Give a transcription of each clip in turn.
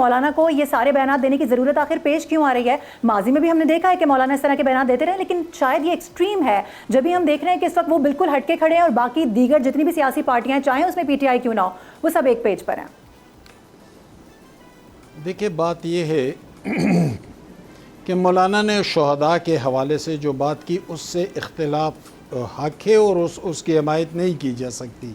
مولانا کو یہ سارے بیانات دینے کی ضرورت آخر پیش کیوں آ رہی ہے؟ ماضی میں بھی ہم نے دیکھا ہے کہ مولانا اس طرح کے بیانات دیتے رہے، لیکن شاید یہ ایکسٹریم ہے جب بھی ہم دیکھ رہے ہیں کہ اس وقت وہ بالکل ہٹ کے کھڑے ہیں اور باقی دیگر جتنی بھی سیاسی پارٹیاں چاہیں اس میں پی ٹی آئی کیوں نہ ہو، وہ سب ایک پیج پر ہیں۔ دیکھیں بات یہ ہے کہ مولانا نے شہداء کے حوالے سے جو بات کی اس سے اختلاف حق ہے اور اس کی حمایت نہیں کی جا سکتی۔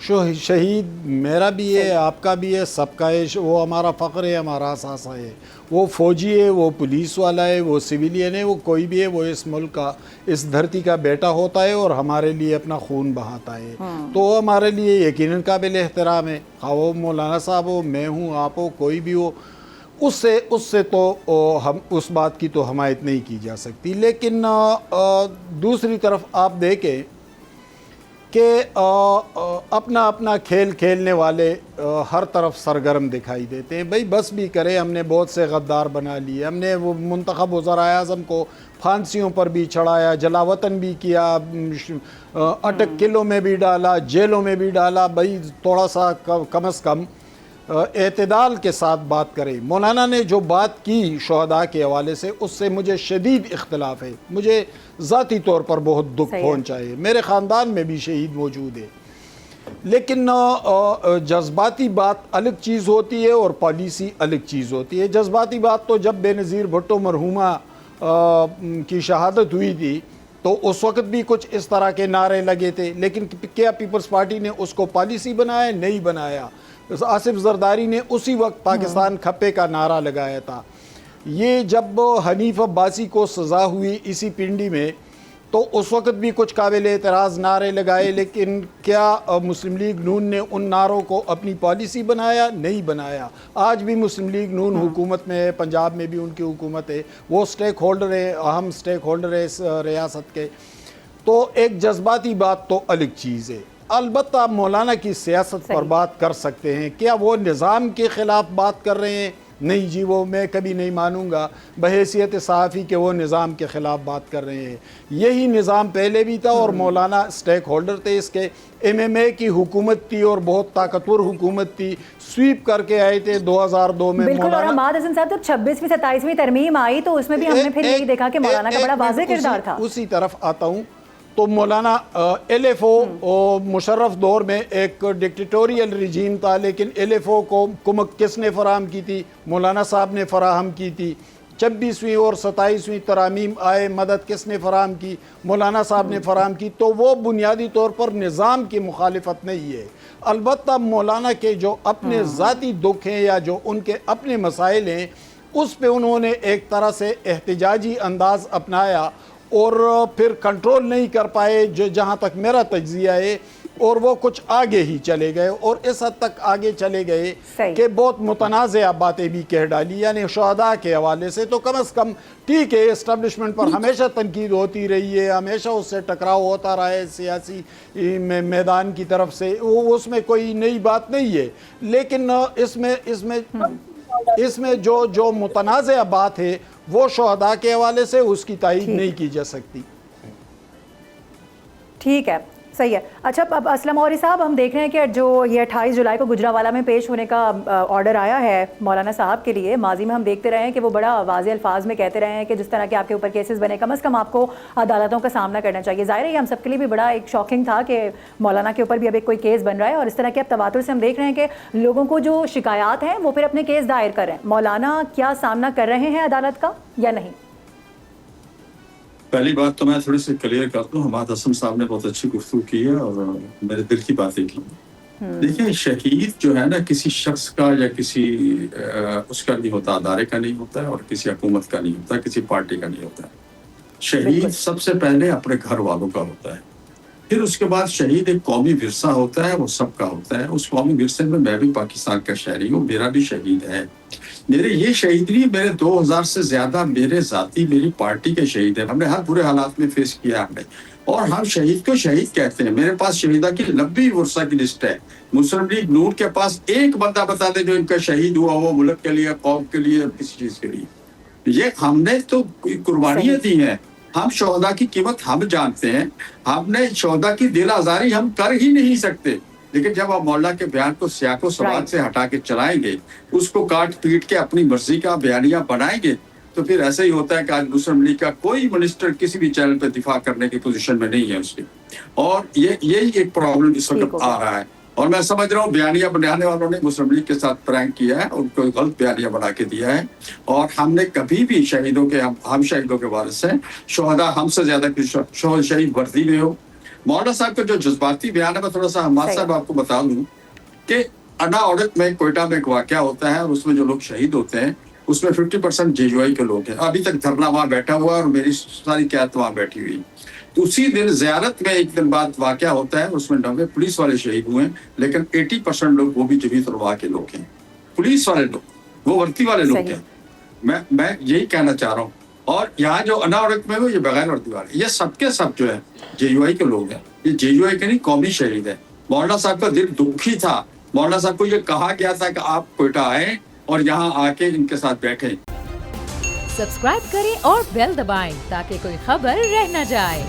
شہید میرا بھی ہے، آپ کا بھی ہے، سب کا ہے، وہ ہمارا فخر ہے، ہمارا اثاثہ ہے۔ وہ فوجی ہے، وہ پولیس والا ہے، وہ سویلین ہے، وہ کوئی بھی ہے، وہ اس ملک کا، اس دھرتی کا بیٹا ہوتا ہے اور ہمارے لیے اپنا خون بہاتا ہے، تو وہ ہمارے لیے یقیناً قابل احترام ہے، خواہ وہ مولانا صاحب ہو، میں ہوں، آپ ہو، کوئی بھی ہو۔ اس سے تو ہم اس بات کی تو حمایت نہیں کی جا سکتی۔ لیکن دوسری طرف آپ دیکھیں کہ اپنا اپنا کھیل کھیلنے والے ہر طرف سرگرم دکھائی دیتے ہیں۔ بھئی بس بھی کرے، ہم نے بہت سے غدار بنا لیے، ہم نے وہ منتخب وزرائے اعظم کو پھانسیوں پر بھی چڑھایا، جلا وطن بھی کیا، اٹک قلعوں میں بھی ڈالا، جیلوں میں بھی ڈالا۔ بھئی تھوڑا سا کم از کم اعتدال کے ساتھ بات کرے۔ مولانا نے جو بات کی شہداء کے حوالے سے اس سے مجھے شدید اختلاف ہے، مجھے ذاتی طور پر بہت دکھ پہنچا ہے، میرے خاندان میں بھی شہید موجود ہے، لیکن جذباتی بات الگ چیز ہوتی ہے اور پالیسی الگ چیز ہوتی ہے۔ جذباتی بات تو جب بے نظیر بھٹو مرحومہ کی شہادت ہوئی تھی تو اس وقت بھی کچھ اس طرح کے نعرے لگے تھے، لیکن کیا پیپلز پارٹی نے اس کو پالیسی بنایا؟ نہیں بنایا۔ آصف زرداری نے اسی وقت پاکستان کھپے کا نعرہ لگایا تھا۔ یہ جب حنیف عباسی کو سزا ہوئی اسی پنڈی میں تو اس وقت بھی کچھ قابل اعتراض نعرے لگائے، لیکن کیا مسلم لیگ نون نے ان نعروں کو اپنی پالیسی بنایا؟ نہیں بنایا۔ آج بھی مسلم لیگ نون حکومت میں ہے، پنجاب میں بھی ان کی حکومت ہے، وہ سٹیک ہولڈر ہے، اہم سٹیک ہولڈر ہے اس ریاست کے۔ تو ایک جذباتی بات تو الگ چیز ہے۔ البتہ مولانا کی سیاست پر بات کر سکتے ہیں، کیا وہ نظام کے خلاف بات کر رہے ہیں؟ نہیں جی، وہ میں کبھی نہیں مانوں گا بحیثیت صحافی کہ وہ نظام کے خلاف بات کر رہے ہیں۔ یہی نظام پہلے بھی تھا اور مولانا سٹیک ہولڈر تھے اس کے۔ MMA کی حکومت تھی اور بہت طاقتور حکومت تھی، سویپ کر کے آئے تھے 2002 میں بالکل۔ اور حماد حسن صاحب جب 26ویں 27ویں ترمیم آئی تو اس میں بھی ہم نے پھر یہی دیکھا کہ مولانا کا بڑا واضح کردار تھا۔ اسی طرف آتا ہوں تو مولانا LFO مشرف دور میں ایک ڈکٹیٹوریل رجیم تھا، لیکن LFO کو کمک کس نے فراہم کی تھی؟ مولانا صاحب نے فراہم کی تھی۔ 26ویں اور 27ویں ترامیم آئے، مدد کس نے فراہم کی؟ مولانا صاحب نے فراہم کی۔ تو وہ بنیادی طور پر نظام کی مخالفت نہیں ہے، البتہ مولانا کے جو اپنے ذاتی دکھ ہیں یا جو ان کے اپنے مسائل ہیں اس پہ انہوں نے ایک طرح سے احتجاجی انداز اپنایا اور پھر کنٹرول نہیں کر پائے، جہاں تک میرا تجزیہ ہے، اور وہ کچھ آگے ہی چلے گئے اور اس حد تک آگے چلے گئے کہ بہت متنازع باتیں بھی کہہ ڈالی۔ یعنی شہداء کے حوالے سے تو کم از کم ٹھیک ہے، اسٹیبلشمنٹ پر ہمیشہ تنقید ہوتی رہی ہے، ہمیشہ اس سے ٹکراؤ ہوتا رہا ہے سیاسی میدان کی طرف سے، اس میں کوئی نئی بات نہیں ہے، لیکن اس میں جو متنازع بات ہے وہ شہداء کے حوالے سے اس کی تائید نہیں کی جا سکتی۔ ٹھیک ہے، صحیح ہے۔ اچھا، اب اسلم اوری صاحب، ہم دیکھ رہے ہیں کہ جو یہ 28 جولائی کو گجرانوالہ میں پیش ہونے کا آرڈر آیا ہے مولانا صاحب کے لیے، ماضی میں ہم دیکھتے رہے ہیں کہ وہ بڑا واضح الفاظ میں کہتے رہے ہیں کہ جس طرح کے آپ کے اوپر کیسز بنے کم از کم آپ کو عدالتوں کا سامنا کرنا چاہیے۔ ظاہر ہے یہ ہم سب کے لیے بھی بڑا ایک شاکنگ تھا کہ مولانا کے اوپر بھی اب ایک کوئی کیس بن رہا ہے، اور اس طرح کے اب تواتر سے ہم دیکھ رہے ہیں کہ لوگوں کو جو شکایات ہیں وہ پھر اپنے کیس دائر کر رہے ہیں۔ مولانا کیا سامنا کر رہے ہیں عدالت کا یا نہیں؟ پہلی بات تو میں تھوڑی سی کلیئر کر دوں، حماد حسن صاحب نے بہت اچھی گفتگو کی ہے اور میرے دل کی باتیں کی۔ دیکھیں، شہید جو ہے نا کسی شخص کا یا کسی اس کا نہیں ہوتا، ادارے کا نہیں ہوتا ہے، اور کسی حکومت کا نہیں ہوتا، کسی پارٹی کا نہیں ہوتا ہے۔ شہید سب سے پہلے اپنے گھر والوں کا ہوتا ہے، پھر اس کے بعد شہید ایک قومی ورثہ ہوتا ہے، وہ سب کا ہوتا ہے۔ اس قومی ورثے میں میں بھی پاکستان کا شہری ہوں، میرا بھی شہید ہے۔ میرے یہ شہید نہیں، میرے 2000 سے زیادہ میرے ذاتی میری پارٹی کے شہید ہیں، ہم نے ہر برے حالات میں فیس کیا ہم نے، اور ہم شہید کو شہید کہتے ہیں۔ میرے پاس شہیدہ کی لمبی ورثہ کی لسٹ ہے۔ مسلم لیگ نون کے پاس ایک بندہ بتا دے جو ان کا شہید ہوا وہ ملک کے لیے، قوم کے لیے، کسی چیز کے لیے۔ یہ ہم نے تو قربانیاں دی ہیں، ہم شہداء کی قیمت ہم جانتے ہیں، ہم نے شہداء کی دل آزاری ہم کر ہی نہیں سکتے۔ لیکن جب آپ مولانا کے بیان کو سیاق و سواد سے ہٹا کے چلائیں گے, اس کو کاٹ پیٹ کے اپنی مرضی کا بیانیہ بنائیں گے, تو پھر ایسا ہی ہوتا ہے کہ آج مسلم لیگ کا کوئی منسٹر کسی بھی چینل پہ دفاع کرنے کی پوزیشن میں نہیں ہے اس کی. اور یہی ایک پرابلم اس وقت آ رہا ہے. اور میں سمجھ رہا ہوں بیانیہ بنانے والوں نے مسلم لیگ کے ساتھ پرینک کیا ہے, ان کو غلط بیانیہ بنا کے دیا ہے. اور ہم نے کبھی بھی شہیدوں کے ہم شہیدوں کے وارث ہیں, شہداء ہم سے زیادہ شہید وردی میں ہو. مولانا صاحب کا جو جذباتی بیان ہے, میں تھوڑا سا حماد صاحب آپ کو بتا دوں کہ انا عورت میں کوئٹہ میں ایک واقعہ ہوتا ہے, اور اس میں جو لوگ شہید ہوتے ہیں اس میں 50% JUI کے لوگ ہیں. ابھی تک دھرنا وہاں بیٹھا ہوا ہے اور میری ساری قیادت وہاں بیٹھی ہوئی. اسی دن زیارت میں ایک دن بعد واقعہ ہوتا ہے, اس میں 90 پولیس والے شہید ہوئے ہیں, لیکن 80% لوگ وہ بھی جبیت الروا کے لوگ ہیں. پولیس والے لوگ, وہ ورتی والے لوگ ہیں. میں یہی کہنا چاہ رہا ہوں. اور یہاں جو انا عورت میں وہ یہ بغیر ورتی والے, یہ سب کے سب جو ہے JUI کے لوگ ہیں. یہ JUI کے نہیں, قومی شہید ہے. مولانا صاحب کا دل دکھی تھا. مولانا صاحب کو یہ کہا گیا تھا کہ آپ کوئٹہ آئیں اور یہاں آ کے ان کے ساتھ بیٹھیں. سبسکرائب کریں اور بیل دبائیں تاکہ کوئی خبر رہ نہ جائے.